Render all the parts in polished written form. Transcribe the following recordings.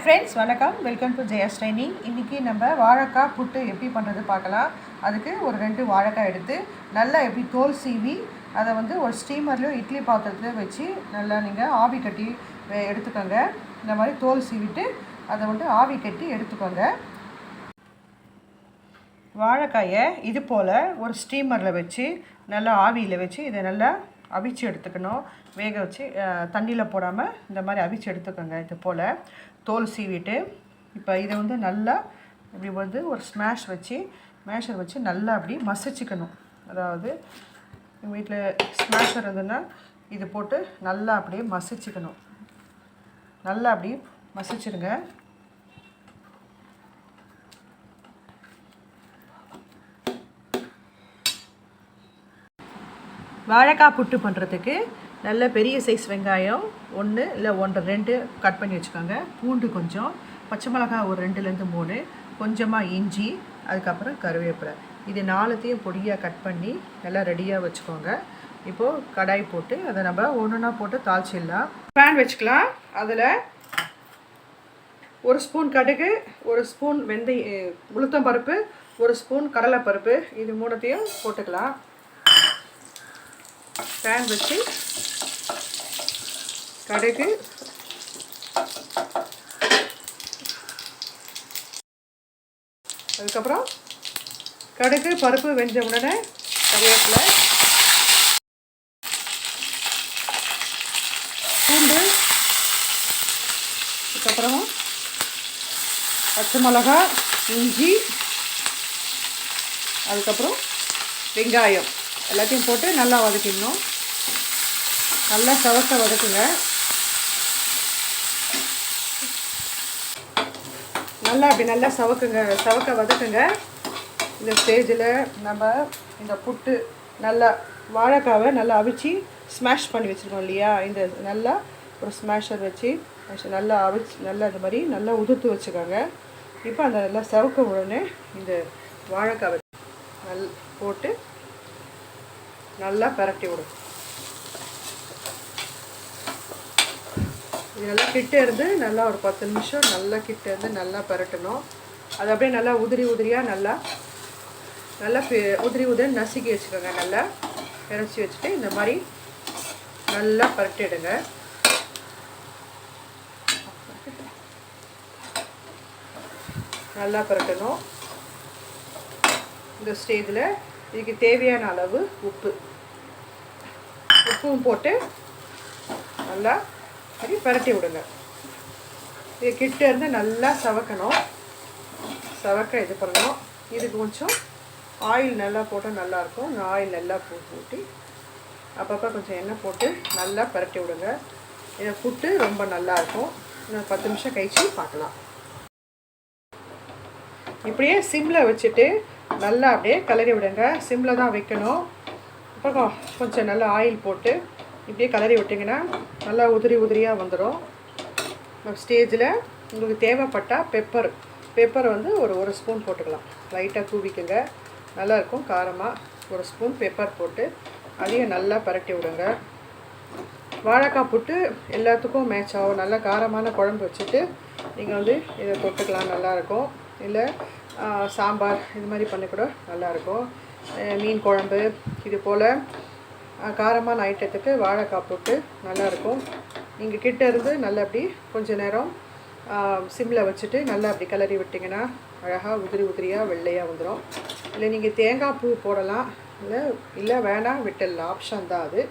Friends வணக்கம், welcome to Jaya's training. இன்றைக்கி நம்ம வாழைக்காய் புட்டு எப்படி பண்ணுறது பார்க்கலாம். அதுக்கு ஒரு 2 வாழைக்காய் எடுத்து நல்லா எப்படி தோல் சீவி அதை ஒரு ஸ்டீமர்லையோ இட்லி பாத்திரத்துலையோ வச்சு நல்லா நீங்கள் ஆவி கட்டி எடுத்துக்கோங்க. இந்த மாதிரி தோல் சீவிட்டு அதை ஆவி கட்டி எடுத்துக்கோங்க. வாழைக்காயை இது போல் ஒரு ஸ்டீமரில் வச்சு நல்லா ஆவியில் வச்சு இதை நல்லா அவிச்சு எடுத்துக்கணும். வேக வச்சு தண்ணியில் போடாமல் இந்த மாதிரி அவிச்சு எடுத்துக்கோங்க. இது போல் தோல் சீவிட்டு இப்போ இதை நல்லா இப்படி ஒரு ஸ்மேஷர் வச்சு நல்லா அப்படி மசிச்சுக்கணும். அதாவது வீட்டில் ஸ்மேஷர் இருந்ததுன்னா இது போட்டு நல்லா அப்படியே மசிச்சுக்கணும். நல்லா அப்படி மசிச்சுடுங்க. வாழைக்காய் புட்டு பண்ணுறதுக்கு நல்ல பெரிய சைஸ் வெங்காயம் 1 இல்லை 1 2 கட் பண்ணி வச்சுக்கோங்க. பூண்டு கொஞ்சம், பச்சை மிளகாய் ஒரு 2லேருந்து 3, கொஞ்சமாக இஞ்சி, அதுக்கப்புறம் கருவேப்பிலை. இது 4த்தையும் பொடியாக கட் பண்ணி நல்லா ரெடியாக வச்சுக்கோங்க. இப்போது கடாய் போட்டு அதை நம்ம ஒன்றுனா போட்டு தாளிச்சிடலாம். பேன் வச்சுக்கலாம். அதில் 1 ஸ்பூன் கடுகு, 1 ஸ்பூன் உளுத்தம் பருப்பு, 1 ஸ்பூன் கடலைப்பருப்பு, இது 3த்தையும் போட்டுக்கலாம். பேன் வச்சு கடுகு, அதுக்கப்புறம் கடுகு பருப்பு வெஞ்ச உடனே கருவேப்பிலை, பூண்டு, அதுக்கப்புறம் பச்சை மிளகாய், இஞ்சி, அதுக்கப்புறம் வெங்காயம் எல்லாத்தையும் போட்டு நல்லா வதக்கிடணும். நல்லா சவக்க வதக்குங்க. நல்லா அப்படி நல்லா சவக்க வதக்குங்க. இந்த ஸ்டேஜில் நம்ம இந்த புட்டு நல்லா வாழைக்காவை நல்லா அவிச்சு ஸ்மாஷ் பண்ணி வச்சுருக்கோம் இல்லையா, இந்த நல்லா ஒரு ஸ்மாஷர் வச்சு நல்லா அவிச்சு நல்லா இந்த மாதிரி நல்லா உதுத்து வச்சுக்கோங்க. இப்போ அந்த நல்லா சவக்க உடனே இந்த வாழைக்காவை போட்டு நல்லா பரட்டி விடும். இதெல்லாம் கிட்டே இருந்து நல்லா ஒரு 10 நிமிஷம் நல்லா கிட்டே இருந்து நல்லா பரட்டணும். அது அப்படியே நல்லா உதிரியாக நல்லா உதிரி நசுக்கி வச்சுக்கோங்க. நல்லா இறச்சி வச்சுட்டு இந்த மாதிரி நல்லா பரட்டிடுங்க. நல்லா பரட்டணும். இந்த ஸ்டேஜில் இதுக்கு தேவையான அளவு உப்பும் போட்டு நல்லா அப்படி பரட்டி விடுங்க. இது கிட்ட இருந்து நல்லா சவக்கணும். இது பண்ணணும். இதுக்கு கொஞ்சம் ஆயில் நல்லா போட்டால் நல்லாயிருக்கும். நான் ஆயில் நல்லா ஊற்றி அப்பப்போ கொஞ்சம் எண்ணெய் போட்டு நல்லா பரட்டி விடுங்க. இதை புட்டு ரொம்ப நல்லாயிருக்கும். இன்னும் 10 நிமிஷம் கழிச்சு பார்க்கலாம். இப்படியே சிம்மில் வச்சுட்டு நல்லா அப்படியே கிளறி விடுங்க. சிம்மில் தான் வைக்கணும். அப்புறம் கொஞ்சம் நல்லா ஆயில் போட்டு இப்படியே கிளறி விட்டிங்கன்னா நல்லா உதிரியாக வந்துடும். ஸ்டேஜில் உங்களுக்கு தேவைப்பட்டால் பெப்பர் ஒரு ஸ்பூன் போட்டுக்கலாம். லைட்டாக தூவிக்குங்க. நல்லாயிருக்கும் காரமாக. 1 ஸ்பூன் பெப்பர் போட்டு அதையும் நல்லா பரட்டி விடுங்க. வாழைக்காய் புட்டு எல்லாத்துக்கும் மேட்ச் ஆகும். நல்லா காரமான குழம்பு வச்சுட்டு நீங்கள் இதை தொட்டுக்கலாம். நல்லாயிருக்கும். இல்லை சாம்பார் இது மாதிரி பண்ணி கூட நல்லாயிருக்கும். மீன் குழம்பு இது போல் காரமான ஐட்டத்துக்கு வாழைக்காய் போட்டு நல்லாயிருக்கும். நீங்கள் கிட்டே இருந்து நல்லா அப்படி கொஞ்சம் நேரம் சிம்மில் வச்சுட்டு நல்லா அப்படி கிளறி விட்டிங்கன்னா அழகாக உதிரியாக வெள்ளையாக வந்துடும். இல்லை நீங்கள் தேங்காய் பூ போடலாம். இல்லை வேணாம் விட்டுடலாம். ஆப்ஷன் தான் அது.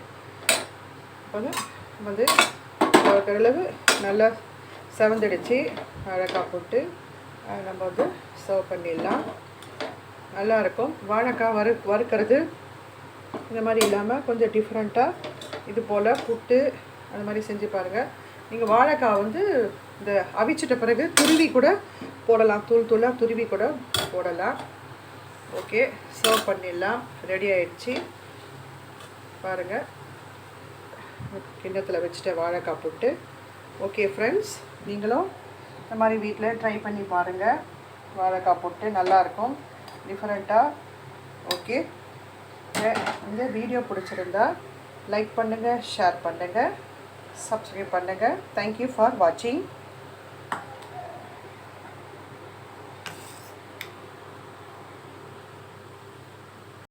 ஓரளவு நல்லா செவந்தடிச்சு வாழைக்காய் போட்டு நம்ம சர்வ் பண்ணிடலாம். நல்லாயிருக்கும். வாழைக்காய் வறுக்கிறது இந்த மாதிரி இல்லாமல் கொஞ்சம் டிஃப்ரெண்ட்டாக இது போல் புட்டு அந்த மாதிரி செஞ்சு பாருங்கள். நீங்கள் வாழைக்காய் இந்த அவிச்சிட்ட பிறகு துருவி கூட போடலாம். தூளாக துருவி கூட போடலாம். ஓகே, சர்வ் பண்ணிடலாம். ரெடி ஆகிடுச்சு பாருங்கள். கிண்ணத்தில் வச்சுட்ட வாழைக்காய் புட்டு. ஓகே ஃப்ரெண்ட்ஸ், நீங்களும் இந்த மாதிரி வீட்டில் ட்ரை பண்ணி பாருங்கள். வாழைக்காய் புட்டு நல்லாயிருக்கும், டிஃப்ரெண்ட்டாக. ஓகே, இந்த வீடியோ பிடிச்சிருந்தா லைக் பண்ணுங்கள், ஷேர் பண்ணுங்கள், சப்ஸ்கிரைப் பண்ணுங்கள். தேங்க்யூ ஃபார் வாட்சிங்.